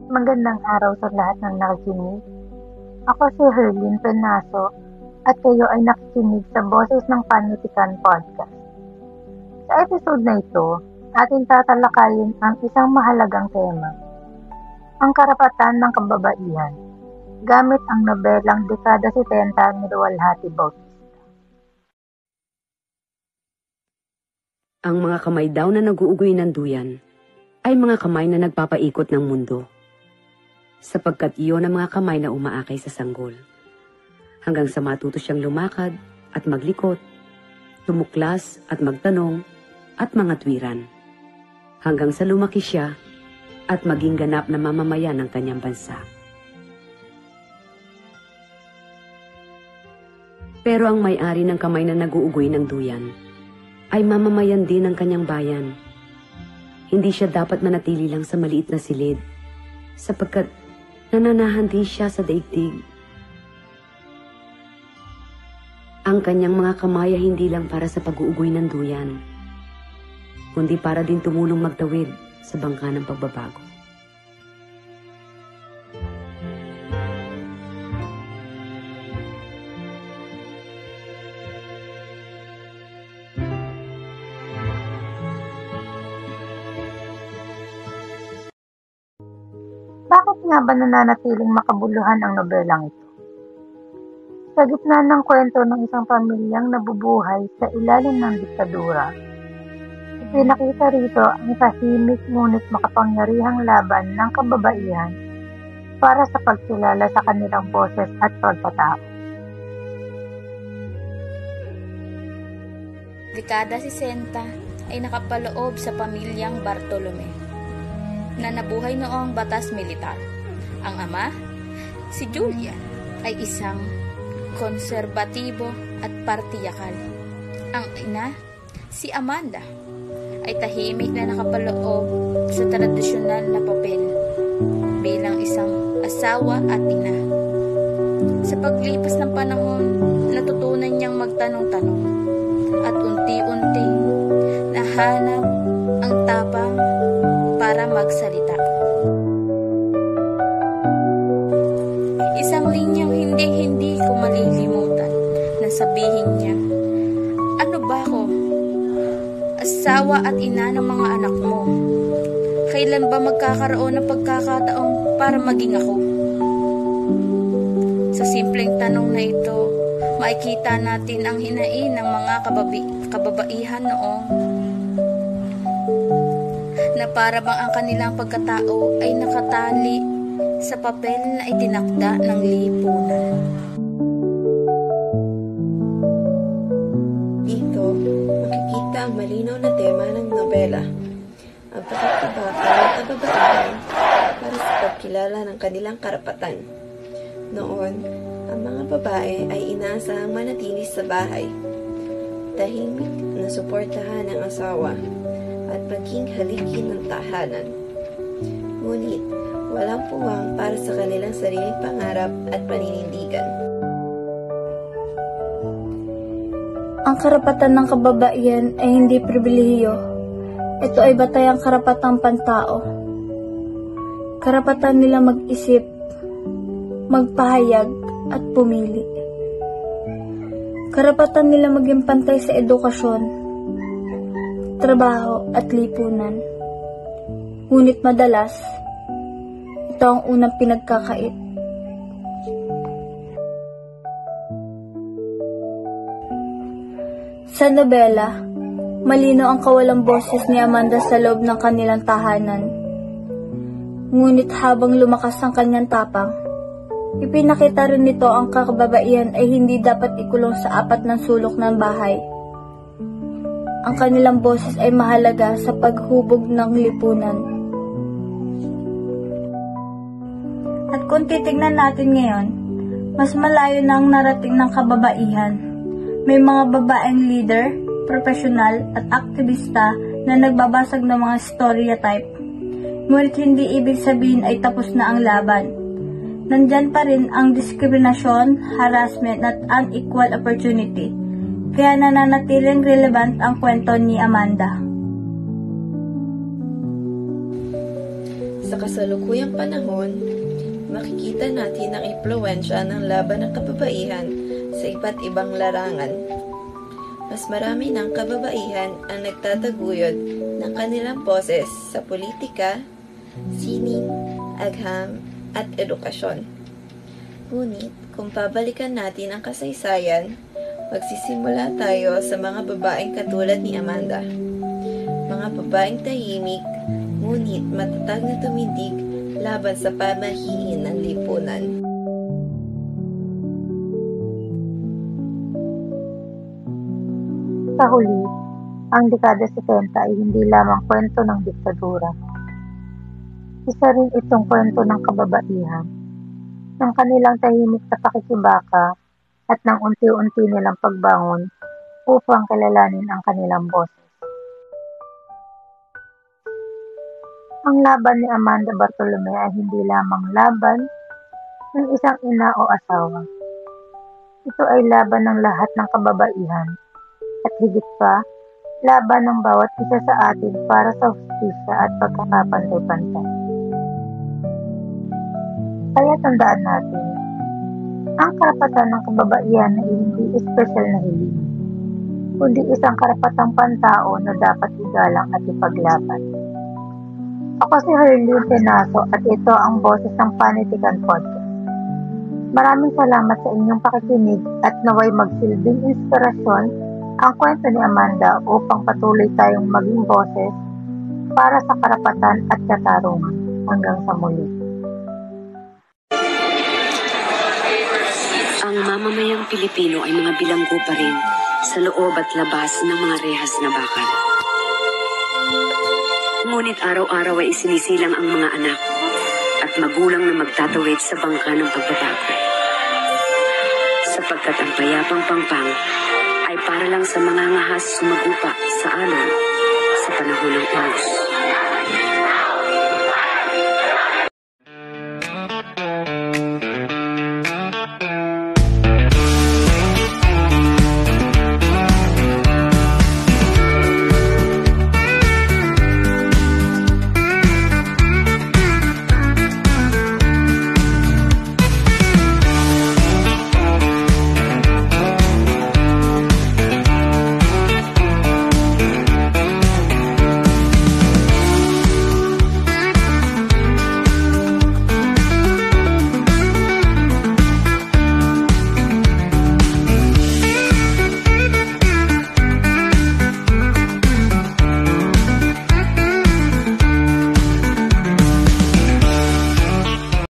Magandang araw sa lahat ng nakikinig. Ako si Herlyn Penaso at kayo ay nakikinig sa Boses ng Panitikan Podcast. Sa episode na ito, ating tatalakayin ang isang mahalagang tema, ang karapatan ng kababaihan, gamit ang nobelang Dekada 70 ni Luwalhati Bautista. Ang mga kamay daw na nag-uugoy ng duyan ay mga kamay na nagpapaikot ng mundo, sapagkat iyon ang mga kamay na umaakay sa sanggol, hanggang sa matuto siyang lumakad at maglikot, tumuklas at magtanong at mga tuwiran, hanggang sa lumaki siya at maging ganap na mamamayan ng kanyang bansa. Pero ang may-ari ng kamay na nag-uugoy ng duyan ay mamamayan din ng kanyang bayan. Hindi siya dapat manatili lang sa maliit na silid, sapagkat nananahan din siya sa daigdig. Ang kanyang mga kamay ay hindi lang para sa pag-uugoy ng duyan, kundi para din tumulong magtawid sa bangka ng pagbabago. Bakit nga ba nananatiling makabuluhan ang nobelang ito? Sa gitna ng kwento ng isang pamilyang nabubuhay sa ilalim ng diktadura, ipinakita rito ang tahimik ngunit makapangyarihang laban ng kababaihan para sa pagkilala sa kanilang boses at pagkatao. Dekada 60 ay nakapaloob sa pamilyang Bartolome na nabuhay noong batas militar. Ang ama, si Julian, ay isang konserbatibo at partiyakal. Ang ina, si Amanda, ay tahimik na nakapaloob sa tradisyonal na papel bilang isang asawa at ina. Sa paglipas ng panahon, natutunan niyang magtanong-tanong at unti-unti nahanap ang tapang para magsalita. Isang linyang hindi ko malilimutan na sabihin niya, "Ano ba ako? Asawa at ina ng mga anak mo. Kailan ba magkakaroon ng pagkakataong para maging ako?" Sa simpleng tanong na ito, makikita natin ang hinain ng mga kababaihan noong na para bang ang kanilang pagkatao ay nakatali sa papel na itinakda ng lipunan. Dito, makikita ang malinaw na tema ng nobela, ang pagkakabaka ng kababaihan para sa pagkilala ng kanilang karapatan. Noon, ang mga babae ay inaasahang manatili sa bahay, tahimik na suportahan ng asawa, at maging haligi ng tahanan. Ngunit, walang puwang para sa kanilang sariling pangarap at paninindigan. Ang karapatan ng kababaihan ay hindi pribilehiyo. Ito ay batayang karapatang pantao. Karapatan nila mag-isip, magpahayag at pumili. Karapatan nila maging pantay sa edukasyon, trabaho at lipunan. Ngunit madalas, ito ang unang pinagkakait. Sa nobela, malino ang kawalang boses ni Amanda sa loob ng kanilang tahanan. Ngunit habang lumakas ang kanyang tapang, ipinakita rin nito ang kababaihan ay hindi dapat ikulong sa apat ng sulok ng bahay. Ang kanilang boses ay mahalaga sa paghubog ng lipunan. At kung titignan natin ngayon, mas malayo na ang narating ng kababaihan. May mga babaeng leader, profesional at aktivista na nagbabasag ng mga stereotype. Ngunit hindi ibig sabihin ay tapos na ang laban. Nandyan pa rin ang diskriminasyon, harassment at unequal opportunity. Kaya nananatiling relevant ang kwento ni Amanda. Sa kasalukuyang panahon, makikita natin ang impluwensya ng laban ng kababaihan sa iba't ibang larangan. Mas marami ng kababaihan ang nagtataguyod ng kanilang boses sa politika, sining, agham, at edukasyon. Ngunit, kung babalikan natin ang kasaysayan, magsisimula tayo sa mga babaeng katulad ni Amanda. Mga babaeng tahimik, ngunit matatag na tumindig laban sa pamahiin ng lipunan. Sa huli, ang dekada 70 ay hindi lamang kwento ng diktadura. Isa rin itong kwento ng kababaihan, ng kanilang tahimik na pakikibaka at ng unti-unti nilang pagbangon upang kilalanin ang kanilang boses. Ang laban ni Amanda Bartolome ay hindi lamang laban ng isang ina o asawa. Ito ay laban ng lahat ng kababaihan at higit pa, laban ng bawat isa sa atin para sa hustisya at pagkakapantay-pantay. Kaya tandaan natin, ang karapatan ng kababaihan ay hindi espesyal na hiling, kundi isang karapatang pantao na dapat igalang at ipaglaban. Ako si Herlyn Tenaso at ito ang Boses ng Panitikan Podcast. Maraming salamat sa inyong pakikinig at naway magsilbing inspirasyon ang kwento ni Amanda upang patuloy tayong maging boses para sa karapatan at katarungan. Hanggang sa muli. Ang mamamayang Pilipino ay mga bilanggo pa rin sa loob at labas ng mga rehas na bakal. Ngunit araw-araw ay isinisilang ang mga anak at magulang na magtatawid sa bangka ng pagbabago. Sapagkat ang payapang pangpang ay para lang sa mga ngahas sumagupa sa alon sa panahon ng unos.